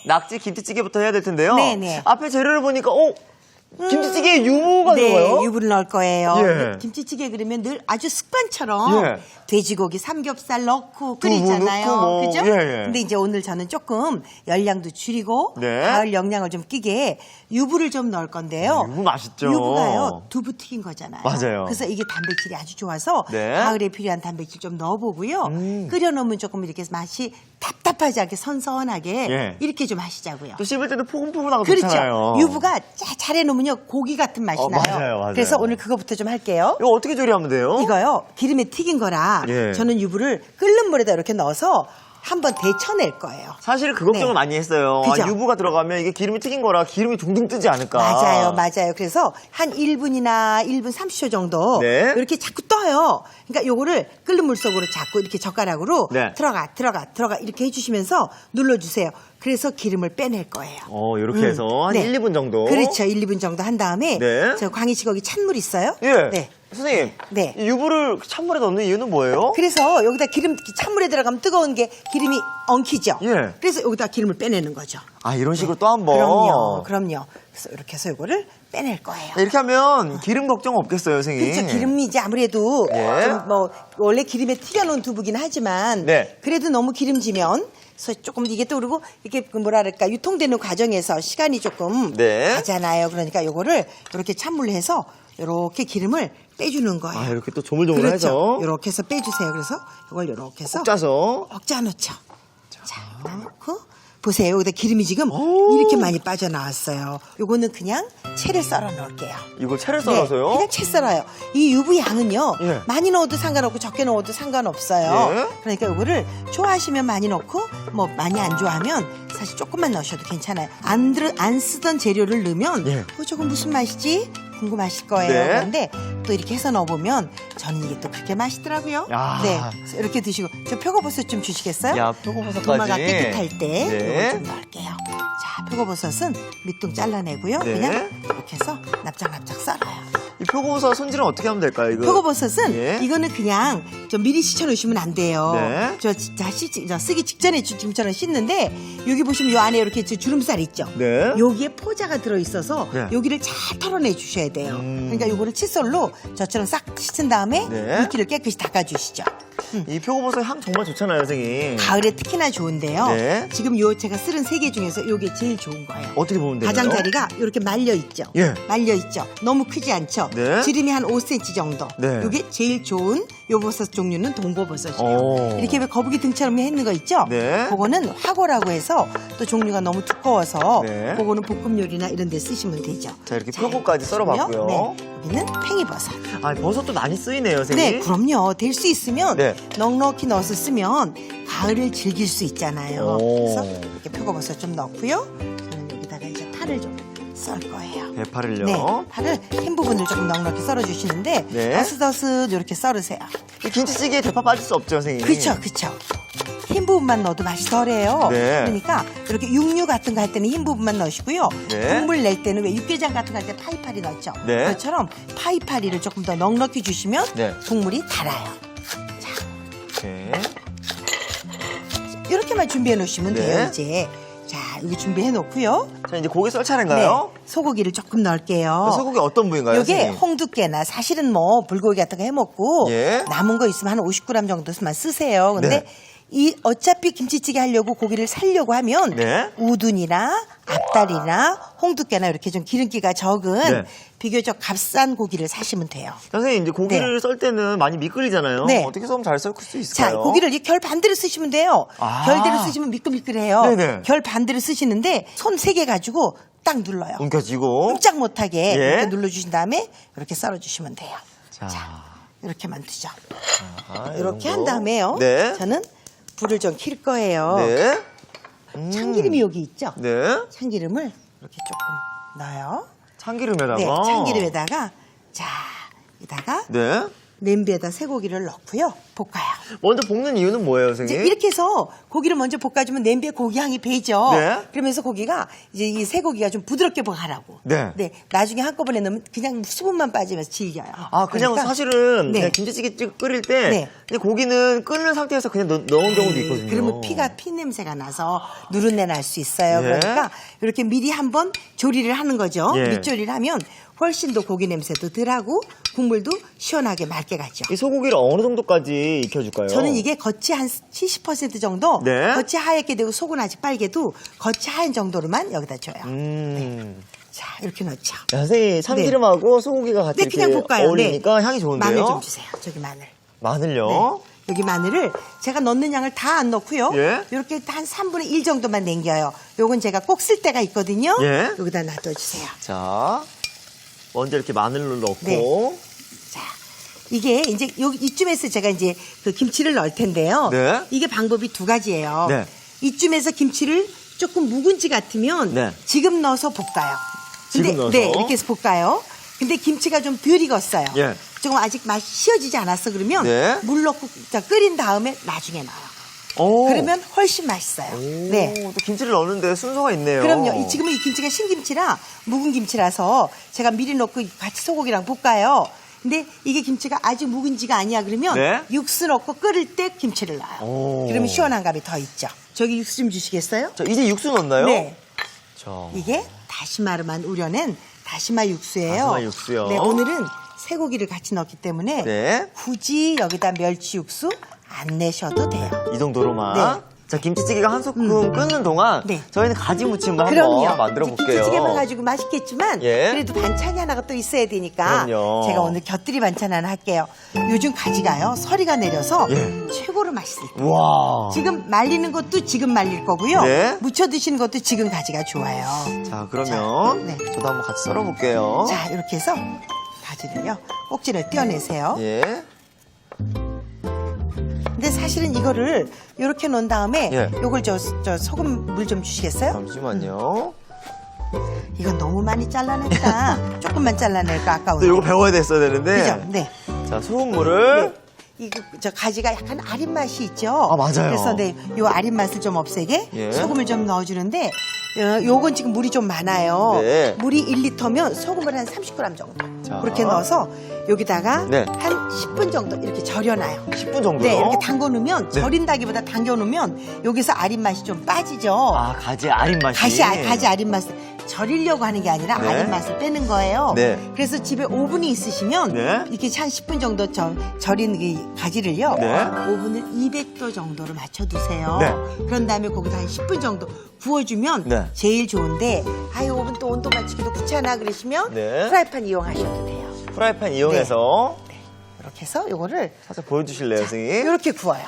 낙지 김치찌개부터 해야 될 텐데요. 네네. 앞에 재료를 보니까 김치찌개에 유부가 들어가요? 네, 유부를 넣을 거예요. 예. 김치찌개 그러면 늘 아주 습관처럼 예. 돼지고기 삼겹살 넣고 끓이잖아요. 넣고 뭐, 그죠? 예, 예. 근데 이제 오늘 저는 조금 열량도 줄이고 네. 가을 영양을 좀 끼게 유부를 좀 넣을 건데요. 유부 맛있죠. 유부가요, 두부 튀긴 거잖아요. 맞아요. 그래서 이게 단백질이 아주 좋아서 네. 가을에 필요한 단백질 좀 넣어보고요. 끓여놓으면 조금 이렇게 맛이 답답하지 않게 선선하게 예. 이렇게 좀 하시자고요. 또 씹을 때는 포근포근하고 그렇죠. 좋잖아요. 유부가 잘 해놓으면요 고기 같은 맛이 나요. 맞아요. 그래서 오늘 그거부터 좀 할게요. 이거 어떻게 조리하면 돼요? 이거요 기름에 튀긴 거라 예. 저는 유부를 끓는 물에다 이렇게 넣어서 한번 데쳐낼 거예요. 사실 그 걱정을 네. 많이 했어요. 그죠? 유부가 들어가면 이게 기름이 튀긴 거라 기름이 둥둥 뜨지 않을까. 맞아요. 그래서 한 1분이나 1분 30초 정도 네. 이렇게 자꾸 떠요. 그러니까 요거를 끓는 물 속으로 자꾸 이렇게 젓가락으로 네. 들어가 이렇게 해주시면서 눌러주세요. 그래서 기름을 빼낼 거예요. 이렇게 해서 한 네. 1, 2분 정도. 그렇죠. 1, 2분 정도 한 다음에 네. 저 광희 씨 거기 찬물 있어요? 예. 네. 선생님, 네. 이 유부를 찬물에 넣는 이유는 뭐예요? 그래서 여기다 기름 찬물에 들어가면 뜨거운 게 기름이 엉키죠. 예. 그래서 여기다 기름을 빼내는 거죠. 아, 이런 식으로 또 한 번. 그럼요. 그래서 이렇게 해서 이거를 빼낼 거예요. 네, 이렇게 하면 기름 걱정 없겠어요, 선생님. 그렇죠. 기름이 이제 아무래도 예. 좀 뭐 원래 기름에 튀겨놓은 두부긴 하지만 네. 그래도 너무 기름지면 그래서 조금 이게 또 그리고 이렇게 뭐랄까 유통되는 과정에서 시간이 조금 네. 가잖아요. 그러니까 요거를 이렇게 찬물로 해서 이렇게 기름을 빼주는 거예요. 아, 이렇게 또 조물조물해서. 그렇죠. 이렇게 해서 빼주세요. 그래서 이걸 이렇게 해서 꼭 짜서. 억짜 넣죠. 자, 여기다 넣고 보세요. 여기다 기름이 지금 이렇게 많이 빠져나왔어요. 요거는 그냥 채를 썰어 넣을게요. 이걸 채를 썰어서요? 네, 그냥 채 썰어요. 이 유부 양은요. 예. 많이 넣어도 상관없고 적게 넣어도 상관없어요. 예. 그러니까 요거를 좋아하시면 많이 넣고 뭐 많이 안 좋아하면 사실 조금만 넣으셔도 괜찮아요. 안 쓰던 재료를 넣으면 예. 저건 무슨 맛이지? 궁금하실 거예요. 네. 그런데 또 이렇게 해서 넣어보면 저는 이게 또 그렇게 맛있더라고요. 야. 네, 그래서 이렇게 드시고 저 표고버섯 좀 주시겠어요? 야, 표고버섯까지. 도마가 깨끗할 때 네. 이거 좀 넣을게요. 자, 표고버섯은 밑둥 잘라내고요. 네. 그냥 이렇게 해서 납작납작 썰어요. 이 표고버섯 손질은 어떻게 하면 될까요, 이거? 표고버섯은 예. 이거는 그냥 좀 미리 씻어놓으시면 안 돼요. 네. 저 쓰기 직전에 지금처럼 씻는데 여기 보시면 요 안에 이렇게 주름살 있죠. 네. 여기에 포자가 들어있어서 네. 여기를 잘 털어내 주셔야 돼요. 그러니까 요거를 칫솔로 저처럼 싹 씻은 다음에 네. 물기를 깨끗이 닦아주시죠. 이 표고버섯 향 정말 좋잖아요, 선생님. 가을에 특히나 좋은데요. 네. 지금 요 제가 쓰는 3개 중에서 요게 제일 좋은 거예요. 어떻게 보면 되나요? 가장자리가 이렇게 말려있죠. 예. 말려있죠. 너무 크지 않죠. 네. 지름이 한 5cm 정도. 네. 요게 제일 좋은 요 버섯 종류는 동고버섯이에요. 오. 이렇게 왜 거북이 등처럼 있는 거 있죠? 네. 그거는 화고라고 해서 또 종류가 너무 두꺼워서 네. 그거는 볶음 요리나 이런 데 쓰시면 되죠. 자, 이렇게 표고까지 썰어봤고요. 네. 여기는 팽이버섯. 아, 버섯도 많이 쓰이네요, 선생님. 네, 그럼요. 될 수 있으면 네. 넉넉히 넣어서 쓰면 가을을 즐길 수 있잖아요. 오. 그래서 이렇게 표고버섯 좀 넣고요. 저는 여기다가 이제 파를 좀 썰 거예요. 대파를요. 네, 파를 흰 부분을 조금 넉넉히 썰어주시는데 네. 어슷어슷 이렇게 썰으세요. 이 김치찌개에 대파 빠질 수 없죠, 선생님. 그쵸. 흰 부분만 넣어도 맛이 덜해요. 네. 그러니까 이렇게 육류 같은 거 할 때는 흰 부분만 넣으시고요. 네. 국물 낼 때는 왜 육개장 같은 거 할 때 파이파리 넣죠. 네. 그것처럼 파이파리를 조금 더 넉넉히 주시면 네. 국물이 달아요. 네. 이렇게만 준비해 놓으시면 네. 돼요, 이제. 자, 여기 준비해 놓고요. 자, 이제 고기 썰 차례인가요? 네, 소고기를 조금 넣을게요. 소고기 어떤 부위인가요, 요게 선생님? 홍두깨나 사실은 뭐 불고기 같은 거 해 먹고 예. 남은 거 있으면 한 50g 정도만 쓰세요. 근데 네. 이 어차피 김치찌개 하려고 고기를 살려고 하면 네. 우둔이나 앞다리나 홍두깨나 이렇게 좀 기름기가 적은 네. 비교적 값싼 고기를 사시면 돼요. 선생님, 이제 고기를 네. 썰 때는 많이 미끌리잖아요. 네. 어떻게 썰면 잘 썰 수 자, 있을까요? 고기를 이 결 반대로 쓰시면 돼요. 아. 결대로 쓰시면 미끌미끌해요. 네네. 결 반대로 쓰시는데 손 3개 가지고 딱 눌러요. 움켜쥐고. 꼼짝 못하게 예. 이렇게 눌러주신 다음에 이렇게 썰어주시면 돼요. 자. 이렇게만 드죠. 아, 이렇게 이런 한 거. 다음에요. 네. 저는 불을 좀 킬 거예요. 네. 참기름이 여기 있죠. 네. 참기름을 이렇게 조금 넣어요. 참기름에다가. 네, 참기름에다가 자, 이다가 네. 냄비에다 쇠고기를 넣고요. 볶아요. 먼저 볶는 이유는 뭐예요, 선생님? 이제 이렇게 해서 고기를 먼저 볶아주면 냄비에 고기 향이 배죠. 네. 그러면서 고기가 이제 이 쇠고기가 좀 부드럽게 볶아라고. 네. 나중에 한꺼번에 넣으면 그냥 수분만 빠지면서 질겨요. 아, 그냥 그러니까 사실은 네. 그냥 김치찌개 끓일 때 네. 그냥 고기는 끓는 상태에서 그냥 넣은 경우도 있거든요. 그러면 피 냄새가 나서 누른내 날 수 있어요. 예. 그러니까 이렇게 미리 한번 조리를 하는 거죠. 예. 밑조리를 하면 훨씬 더 고기 냄새도 덜하고 국물도 시원하게 맑게 가죠. 이 소고기를 어느 정도까지 익혀줄까요? 저는 이게 겉이 한 70% 정도, 네. 겉이 하얗게 되고 속은 아직 빨개도 겉이 하얀 정도로만 여기다 줘요. 자, 이렇게 넣죠. 야, 선생님 참기름하고 소고기가 같이 네, 이렇게 그냥 볶아요. 어울리니까 향이 좋은데요? 마늘 좀 주세요. 저기 마늘. 마늘요? 네. 여기 마늘을 제가 넣는 양을 다 안 넣고요. 예. 이렇게 한 3분의 1 정도만 남겨요. 요건 제가 꼭 쓸 때가 있거든요. 예. 여기다 놔둬주세요. 자, 먼저 이렇게 마늘을 넣고 네. 자, 이게 이제 여기 이쯤에서 제가 이제 그 김치를 넣을 텐데요. 네. 이게 방법이 두 가지예요. 네. 이쯤에서 김치를 조금 묵은지 같으면 네. 지금 넣어서 볶아요. 지금 넣어서? 네, 이렇게 해서 볶아요. 근데 김치가 좀 덜 익었어요. 예. 조금 아직 맛이 씌어지지 않았어 그러면 네. 물 넣고 끓인 다음에 나중에 넣어요. 오. 그러면 훨씬 맛있어요. 오, 네. 또 김치를 넣는데 순서가 있네요. 그럼요. 지금은 이 김치가 신김치라 묵은 김치라서 제가 미리 넣고 같이 소고기랑 볶아요. 근데 이게 김치가 아직 묵은지가 아니야 그러면 네. 육수 넣고 끓일 때 김치를 넣어요. 오. 그러면 시원한 감이 더 있죠. 저기 육수 좀 주시겠어요? 자, 이제 육수 넣나요? 네. 자, 이게 다시마로만 우려낸 다시마 육수예요. 다시마 육수요. 네, 오늘은 쇠고기를 같이 넣기 때문에 네. 굳이 여기다 멸치 육수 안 내셔도 돼요. 이 정도로만. 네. 자, 김치찌개가 한 소끔 끓는 동안 네. 저희는 가지 무침을 그럼요. 한번 만들어 이제 볼게요. 김치찌개만 가지고 맛있겠지만 예. 그래도 반찬이 하나가 또 있어야 되니까 그럼요. 제가 오늘 곁들이 반찬 하나 할게요. 요즘 가지가요. 서리가 내려서 예. 최고로 맛있을 때. 와. 지금 말리는 것도 지금 말릴 거고요. 네. 무쳐 드시는 것도 지금 가지가 좋아요. 자, 그러면 자, 네. 저도 한번 같이 썰어 볼게요. 자, 이렇게 해서 가지를요. 꼭지를 떼어내세요. 예. 근데 사실은 이거를 이렇게 놓은 다음에 예. 요걸 저 소금 물 좀 주시겠어요? 잠시만요. 이건 너무 많이 잘라냈다. 조금만 잘라낼까 아까운데. 또 이거 배워야 됐어야 되는데. 그죠? 네. 자, 소금물을. 이거 저 가지가 약간 아린 맛이 있죠. 아, 맞아요. 그래서 네, 요 아린 맛을 좀 없애게 예. 소금을 좀 넣어주는데 요건 지금 물이 좀 많아요. 네. 물이 1리터면 소금을 한 30g 정도 자. 그렇게 넣어서 여기다가 네. 한 10분 정도 이렇게 절여놔요. 10분 정도요? 네, 이렇게 담궈놓으면 네. 절인다기보다 담겨놓으면 여기서 아린 맛이 좀 빠지죠. 아, 가지 아린 맛이. 가지 아린 맛을 절이려고 하는 게 아니라 네. 아린 맛을 빼는 거예요. 네. 그래서 집에 오븐이 있으시면 네. 이렇게 한 10분 정도 절인 이 가지를요. 네. 오븐을 200도 정도로 맞춰두세요. 네. 그런 다음에 거기다 한 10분 정도 구워주면 네. 제일 좋은데 아유 오븐 또 온도 맞추기도 귀찮아 그러시면 네. 프라이팬 이용하셔도 돼요. 프라이팬 이용해서 이렇게 해서 요거를 살짝 보여주실래요, 선생님? 이렇게 구워요.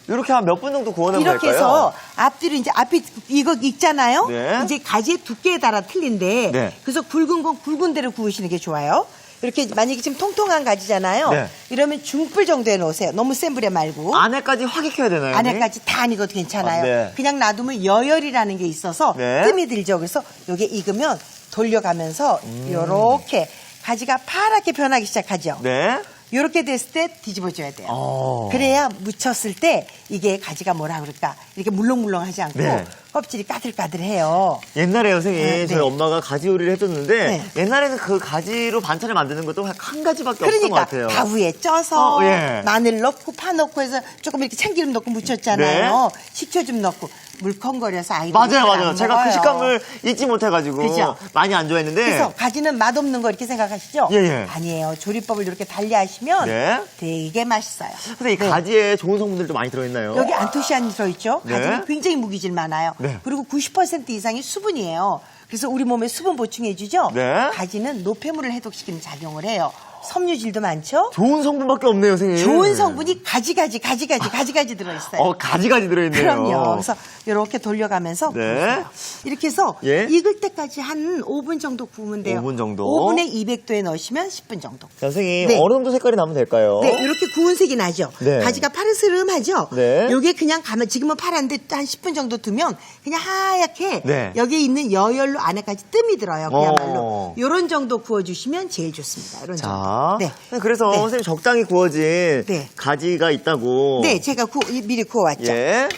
이렇게 한 몇 분 정도 구워내면 이렇게 될까요? 해서 앞뒤로 이제 앞이 이거 익잖아요. 네. 이제 가지의 두께에 따라 틀린데 네. 그래서 굵은 건 굵은 대로 구우시는 게 좋아요. 이렇게 만약에 지금 통통한 가지잖아요. 네. 이러면 중불 정도에 놓으세요. 너무 센 불에 말고. 안에까지 확 익혀야 되나요? 안에까지 다 안 익어도 괜찮아요. 아, 네. 그냥 놔두면 여열이라는 게 있어서 네. 뜸이 들죠. 그래서 이게 익으면 돌려가면서 요렇게 가지가 파랗게 변하기 시작하죠. 네. 이렇게 됐을 때 뒤집어줘야 돼요. 어. 그래야 무쳤을 때 이게 가지가 뭐라 그럴까 이렇게 물렁물렁하지 않고 네. 껍질이 까들까들해요. 옛날에 선생님 네, 저희 네. 엄마가 가지 요리를 해줬는데 네. 옛날에는 그 가지로 반찬을 만드는 것도 한 가지밖에 없던 것 그러니까 같아요. 다 위에 쪄서 예. 마늘 넣고 파 넣고 해서 조금 이렇게 참기름 넣고 무쳤잖아요. 식초 좀 넣고 물컹거려서 아이들이 맞아요, 잘 맞아요. 안 제가 먹어요. 그 식감을 잊지 못해가지고 그죠? 많이 안 좋아했는데. 그래서 가지는 맛없는 거 이렇게 생각하시죠? 예, 예. 아니에요. 조리법을 이렇게 달리 하시면 네. 되게 맛있어요. 선생님, 이 네. 가지에 좋은 성분들도 많이 들어있나요? 여기 안토시아닌이 들어있죠. 네. 가지는 굉장히 무기질 많아요. 네. 그리고 90% 이상이 수분이에요. 그래서 우리 몸에 수분 보충해주죠. 네. 가지는 노폐물을 해독시키는 작용을 해요. 섬유질도 많죠. 좋은 성분밖에 없네요, 선생님. 좋은 성분이 가지가지 들어있어요. 가지가지 들어있네요. 그럼요. 그래서 이렇게 돌려가면서 네. 구우세요. 이렇게 해서 예. 익을 때까지 한 5분 정도 구우면 돼요. 5분 정도? 5분에 200도에 넣으시면 10분 정도. 자, 선생님, 네. 어느 정도 색깔이 나면 될까요? 네, 이렇게 구운 색이 나죠. 네. 가지가 파르스름하죠. 네. 요게 그냥 가면 지금은 파란데 한 10분 정도 두면 그냥 하얗게 네. 여기에 있는 여열로 안에까지 뜸이 들어요. 그야말로. 어. 요런 정도 구워주시면 제일 좋습니다. 요런 정도. 자, 자, 네. 그래서 네. 선생님 적당히 구워진 네. 가지가 있다고. 네, 제가 미리 구워왔죠. 예.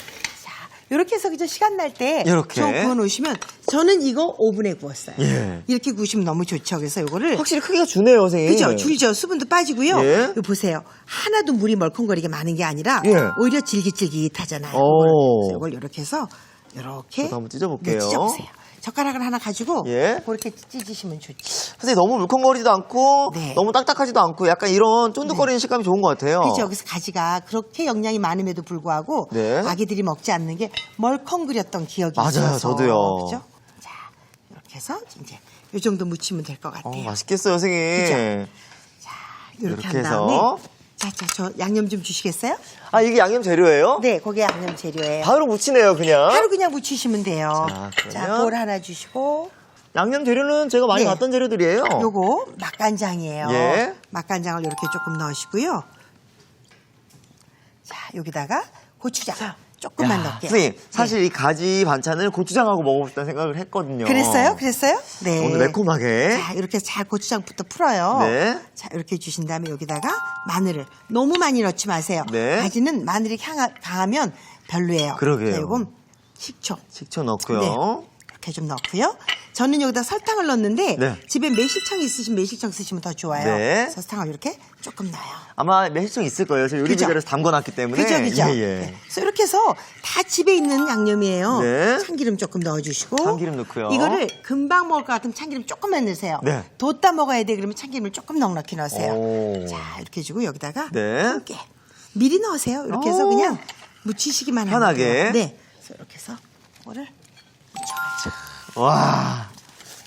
이렇게 해서 그저 시간 날 때 이렇게. 좀 구워놓으시면 저는 이거 오븐에 구웠어요. 예. 이렇게 구우시면 너무 좋죠. 그래서 이거를 확실히 크기가 주네요, 선생님. 그죠? 줄이죠. 수분도 빠지고요. 예. 이거 보세요. 하나도 물이 멀컹거리게 많은 게 아니라 예. 오히려 질깃질깃하잖아요. 오. 이걸 이렇게 해서 이렇게 저도 한번 찢어볼게요. 네, 찢어보세요. 젓가락을 하나 가지고 예. 그렇게 찢으시면 좋지. 선생님 너무 물컹거리지도 않고 네. 너무 딱딱하지도 않고 약간 이런 쫀득거리는 식감이 좋은 것 같아요. 그죠? 그래서 가지가 그렇게 영양이 많음에도 불구하고 네. 아기들이 먹지 않는 게 멀컹거렸던 기억이 맞아요, 있어서. 저도요. 그죠? 자, 이렇게 해서 이제 이 정도 무치면 될 것 같아요. 맛있겠어요, 선생님. 그죠? 이렇게 한 해서. 다음에 자, 저 양념 좀 주시겠어요? 아, 이게 양념 재료예요? 네, 거기에 양념 재료예요. 바로 무치네요, 그냥. 바로 그냥 무치시면 돼요. 자, 그러면 볼 하나 주시고 양념 재료는 제가 많이 네. 봤던 재료들이에요. 요거 맛간장이에요. 예. 맛간장을 이렇게 조금 넣으시고요. 자, 여기다가 고추장 조금만 넣을게요. 선생님, 네. 사실 이 가지 반찬을 고추장하고 먹어보고 싶다는 생각을 했거든요. 그랬어요? 네. 오늘 매콤하게. 자, 이렇게 잘 고추장부터 풀어요. 네. 자, 이렇게 주신 다음에 여기다가 마늘을 너무 많이 넣지 마세요. 네. 가지는 마늘이 강하면 별로예요. 그러게요. 자, 이건 식초. 식초 넣고요. 네. 이렇게 좀 넣고요. 저는 여기다 설탕을 넣었는데 네. 집에 매실청이 있으시면 매실청 쓰시면 더 좋아요. 네. 설탕을 이렇게 조금 넣어요. 아마 매실청 있을 거예요. 제가 요리 그죠? 비결에서 담궈놨기 때문에. 그죠, 그죠. 예, 예. 네. 그래서 이렇게 해서 다 집에 있는 양념이에요. 네. 참기름 조금 넣어주시고. 참기름 넣고요. 이거를 금방 먹을 것 같으면 참기름 조금만 넣으세요. 네. 뒀다 먹어야 돼 그러면 참기름을 조금 넉넉히 넣으세요. 오. 자, 이렇게 해주고 여기다가 네. 함께 미리 넣으세요. 이렇게 해서 오. 그냥 묻히시기만 하면 편하게. 돼요. 네. 그래서 이렇게 해서 이거를 묻혀가지고. 와.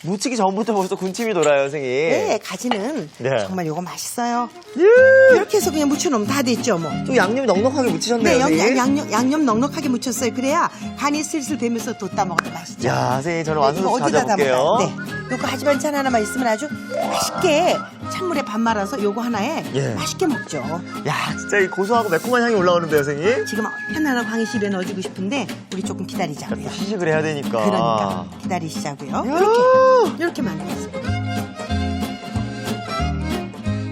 무치기 전부터 벌써 군침이 돌아요, 선생님. 네, 가지는 네. 정말 요거 맛있어요. 예. 이렇게 해서 그냥 묻혀놓으면 다 됐죠, 뭐. 좀 양념이 넉넉하게 묻히셨네요, 네, 선생님. 양념 넉넉하게 묻혔어요. 그래야 간이 슬슬 배면서 돋다 먹어도 맛있죠. 야, 선생님 저는 이거 완성도수 어디다 가져볼게요. 담을까요? 네, 요거 가지 반찬 하나만 있으면 아주 맛있게 찬물에 밥 말아서 요거 하나에 예. 맛있게 먹죠. 야, 진짜 이 고소하고 매콤한 향이 올라오는데요, 선생님. 지금 편안한 방이실에 넣어주고 싶은데 우리 조금 기다리자고요. 시식을 해야 되니까. 그러니까 기다리시자고요. 이렇게 만들었어요.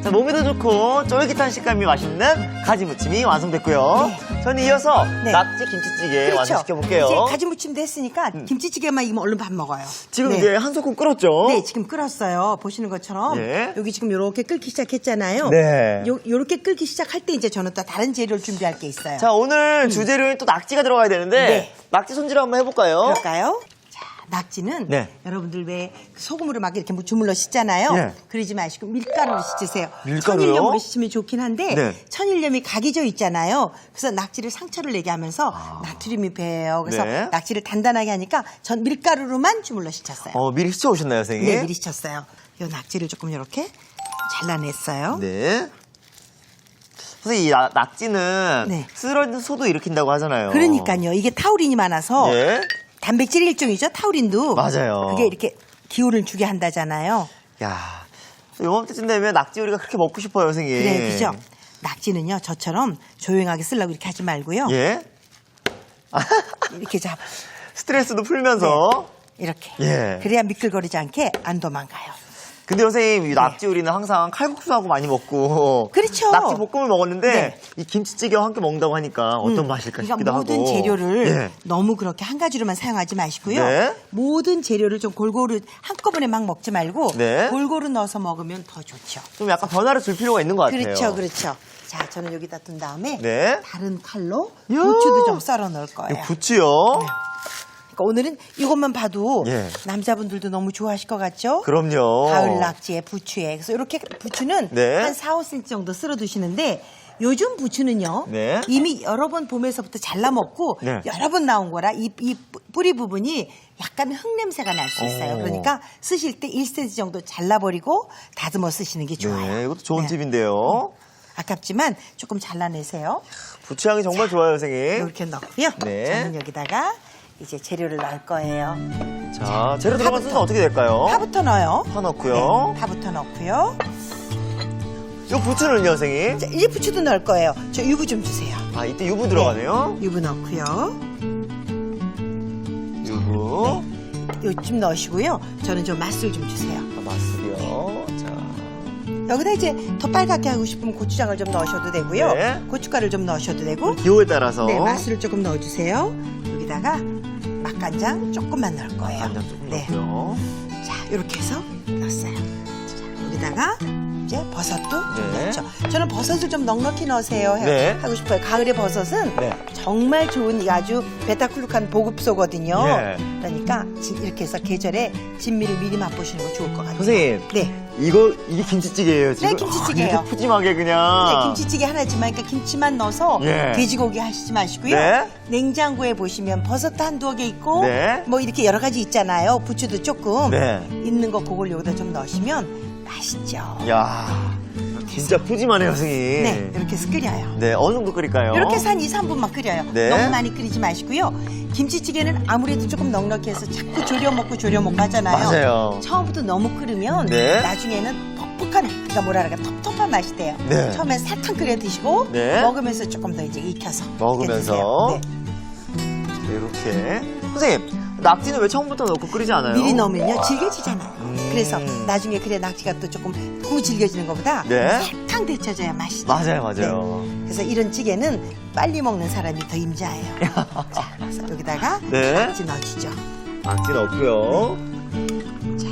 자, 몸에도 좋고 쫄깃한 식감이 맛있는 가지 무침이 완성됐고요. 저는 이어서 네. 낙지 김치찌개 완성시켜볼게요. 이제 가지 무침도 했으니까 김치찌개만 익으면 얼른 밥 먹어요. 지금 네. 이제 한 소끔 끓었죠? 네, 지금 끓었어요. 보시는 것처럼 예. 여기 지금 이렇게 끓기 시작했잖아요. 네. 요렇게 끓기 시작할 때 이제 저는 또 다른 재료를 준비할 게 있어요. 자, 오늘 주재료인 또 낙지가 들어가야 되는데 네. 낙지 손질 한번 해볼까요? 그럴까요? 자, 낙지는 네. 여러분들 왜 소금으로 막 이렇게 주물러 씻잖아요. 네. 그러지 마시고 밀가루로 씻으세요. 밀가루요? 천일염으로 씻으면 좋긴 한데 네. 천일염이 각이져 있잖아요. 그래서 낙지를 상처를 내게 하면서 나트륨이 배요. 그래서 네. 낙지를 단단하게 하니까 전 밀가루로만 주물러 씻었어요. 미리 씻어오셨나요, 선생님? 네, 미리 씻었어요. 요 낙지를 조금 이렇게 잘라냈어요. 네. 선생님, 이 낙지는 네. 쓰러진 소도 일으킨다고 하잖아요. 그러니까요. 이게 타우린이 많아서 예. 단백질의 일종이죠. 타우린도. 맞아요. 그게 이렇게 기운을 주게 한다잖아요. 야, 요맘때쯤 되면 낙지 요리가 그렇게 먹고 싶어요, 선생님. 그래, 그죠? 낙지는요, 저처럼 조용하게 쓰려고 이렇게 하지 말고요. 예. 이렇게 잡, 스트레스도 풀면서. 이렇게. 예. 그래야 미끌거리지 않게 안 도망가요. 근데 선생님, 이 낙지 요리는 항상 칼국수하고 많이 먹고. 그렇죠. 낙지 볶음을 먹었는데, 네. 이 김치찌개와 함께 먹는다고 하니까 어떤 맛일까 그러니까 싶기도 모든 하고. 재료를 예. 너무 그렇게 한 가지로만 사용하지 마시고요. 네. 모든 재료를 좀 골고루 한꺼번에 막 먹지 말고 네. 골고루 넣어서 먹으면 더 좋죠. 좀 약간 변화를 줄 필요가 있는 것 같아요. 그렇죠, 그렇죠. 자, 저는 여기다 둔 다음에 네. 다른 칼로 이야. 부추도 좀 썰어 넣을 거예요. 이 부추요. 그러니까 오늘은 이것만 봐도 예. 남자분들도 너무 좋아하실 것 같죠? 그럼요. 가을 낙지에 부추에. 그래서 이렇게 부추는 네. 한 4, 5cm 정도 썰어 두시는데 요즘 부추는요. 네. 이미 여러 번 봄에서부터 잘라 먹고 네. 여러 번 나온 거라 이 뿌리 부분이 약간 흙냄새가 날 수 있어요. 오. 그러니까 쓰실 때 1cm 정도 잘라버리고 다듬어 쓰시는 게 좋아요. 네, 이것도 좋은 네. 팁인데요. 아깝지만 조금 잘라내세요. 부추향이 정말 좋아요, 선생님. 이렇게 넣고요. 네. 저는 여기다가 이제 재료를 넣을 거예요. 자, 재료 들어간 순서 어떻게 될까요? 파부터 넣어요. 파 넣고요. 네, 파부터 넣고요. 이 부추는요, 선생님? 자, 이제 부추도 넣을 거예요. 저 유부 좀 주세요. 아, 이때 유부 들어가네요. 유부 넣고요. 유부. 요쯤 넣으시고요. 저는 좀 맛술 좀 주세요. 맛술이요. 자. 여기다 이제 더 빨갛게 하고 싶으면 고추장을 좀 넣으셔도 되고요. 네. 고춧가루 좀 넣으셔도 되고. 기호에 따라서. 네, 맛술을 조금 넣어주세요. 여기다가 맛간장 조금만 넣을 거예요. 간장 조금 네. 넣고요. 자, 이렇게 해서 넣었어요. 자, 여기다가 이제 버섯도 네. 넣죠. 저는 버섯을 좀 넉넉히 넣으세요 네. 하고 싶어요. 가을의 버섯은 네. 정말 좋은 아주 베타클루칸 보급소거든요. 네. 그러니까 이렇게 해서 계절에 진미를 미리 맛보시는 거 좋을 것 같아요. 선생님. 네. 이게 김치찌개예요, 지금? 네, 김치찌개예요. 이렇게 푸짐하게 그냥. 네, 김치찌개 하나지만 그러니까 김치만 넣어서 예. 돼지고기 하시지 마시고요. 네. 냉장고에 보시면 버섯도 한두 개 있고 네. 뭐 이렇게 여러 가지 있잖아요. 부추도 조금 네. 있는 거 그걸 여기다 좀 넣으시면 맛있죠. 야 진짜 푸짐하네요, 선생님. 네, 이렇게 해서 끓여요. 네, 어느 정도 끓일까요? 이렇게 해서 한 2, 3분만 끓여요. 네. 너무 많이 끓이지 마시고요. 김치찌개는 아무래도 조금 넉넉히 해서 자꾸 졸여 먹고 하잖아요. 맞아요. 처음부터 너무 끓으면 네. 나중에는 퍽퍽한, 그러니까 뭐라 그럴까, 텁텁한 맛이 돼요. 네. 처음엔 살짝 끓여 드시고 네. 먹으면서 조금 더 이제 익혀서 먹으면서. 네. 이렇게. 선생님, 낙지는 왜 처음부터 넣고 끓이지 않아요? 미리 넣으면요 질겨지잖아요. 그래서 나중에 그래 낙지가 또 조금 너무 질겨지는 것보다 네. 살짝 데쳐져야 맛있죠. 맞아요. 네. 그래서 이런 찌개는 빨리 먹는 사람이 더 임자예요. 자, 그래서 여기다가 네. 낙지 넣어주죠. 낙지 넣고요. 자,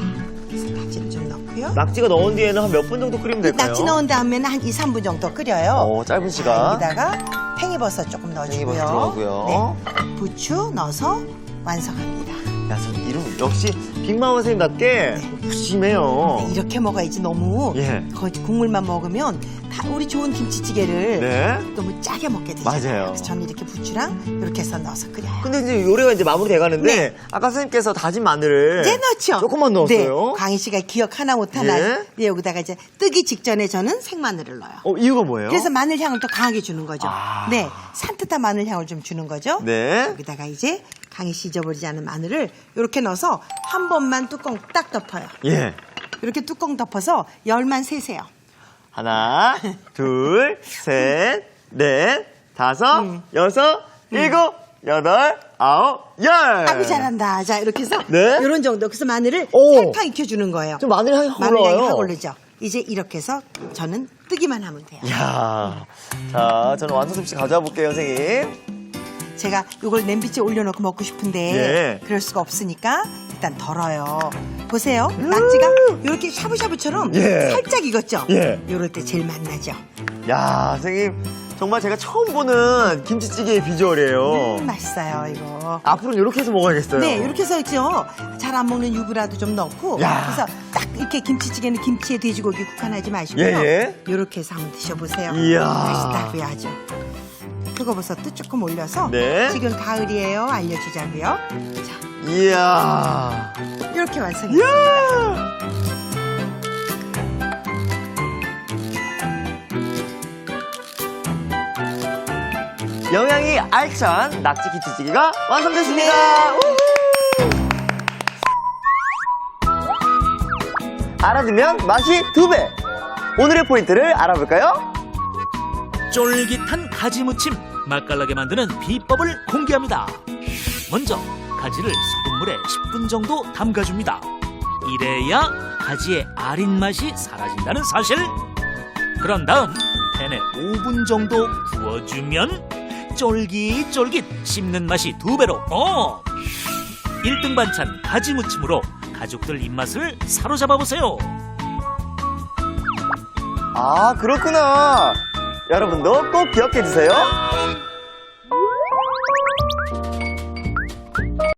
그래서 낙지를 좀 넣고요. 낙지가 넣은 뒤에는 한 몇 분 정도 끓이면 될까요? 낙지 넣은 다음에는 한 2, 3분 정도 끓여요. 짧은 자, 시간. 여기다가 팽이버섯 조금 넣어주고요. 팽이버섯 들어가고요. 네. 부추 넣어서 완성합니다. 야, 선생님, 이름 역시 빅마마 선생님답게 푸짐해요. 네, 이렇게 먹어야지 너무 예. 국물만 먹으면 다 우리 좋은 김치찌개를 네. 너무 짜게 먹게 되잖아요. 맞아요. 그래서 저는 이렇게 부추랑 이렇게 해서 넣어서 끓여요. 근데 이제 요리가 이제 마무리 돼가는데 네. 아까 선생님께서 다진 마늘을 이제 넣죠. 조금만 넣었어요. 네, 광희 씨가 기억 하나 못 하나. 예. 네, 여기다가 이제 뜨기 직전에 저는 생마늘을 넣어요. 이유가 뭐예요? 그래서 마늘 향을 더 강하게 주는 거죠. 아. 네, 산뜻한 마늘 향을 좀 주는 거죠. 네. 여기다가 이제 강희 씨 잊어버리지 않은 마늘을 이렇게 넣어서 한 번만 뚜껑 딱 덮어요. 예. 이렇게 뚜껑 덮어서 열만 세세요. 하나, 둘, 셋, 넷, 다섯, 여섯, 일곱, 여덟, 아홉, 열. 아구 잘한다. 자, 이렇게 해서 네. 이런 정도. 그래서 마늘을 오. 살짝 익혀주는 거예요. 좀 마늘 향이 확 마늘 향이 올라와요. 확 오르죠. 이제 이렇게 해서 저는 뜨기만 하면 돼요. 이야. 자, 저는 완성 솜씨 가져와 볼게요, 선생님. 제가 이걸 냄비째 올려놓고 먹고 싶은데 예. 그럴 수가 없으니까 일단 덜어요. 보세요. 낙지가 이렇게 샤브샤브처럼 예. 살짝 익었죠? 예. 이럴 때 제일 맛나죠? 야, 선생님. 정말 제가 처음 보는 김치찌개의 비주얼이에요. 맛있어요, 이거. 앞으로는 이렇게 해서 먹어야겠어요. 네, 이렇게 해서 있죠. 잘 안 먹는 유부라도 좀 넣고. 야. 그래서 딱 이렇게 김치찌개는 김치에 돼지고기 국한하지 마시고요. 예, 예. 이렇게 해서 한번 드셔보세요. 이야. 맛있다고요, 아주. 표고버섯도 조금 올려서 네. 지금 가을이에요. 알려주자고요. 자, 이야. 이렇게 완성했습니다. 이야. 영양이 알찬 낙지 김치찌개가 완성됐습니다. 네. 우후. 알아두면 맛이 2배. 오늘의 포인트를 알아볼까요? 쫄깃한 가지 무침 맛깔나게 만드는 비법을 공개합니다. 먼저 가지를 소금물에 10분 정도 담가줍니다. 이래야 가지의 아린 맛이 사라진다는 사실. 그런 다음 팬에 5분 정도 구워주면 쫄깃쫄깃 씹는 맛이 2배로 업! 1등 반찬 가지 무침으로 가족들 입맛을 사로잡아 보세요. 아, 그렇구나. 여러분도 꼭 기억해 주세요.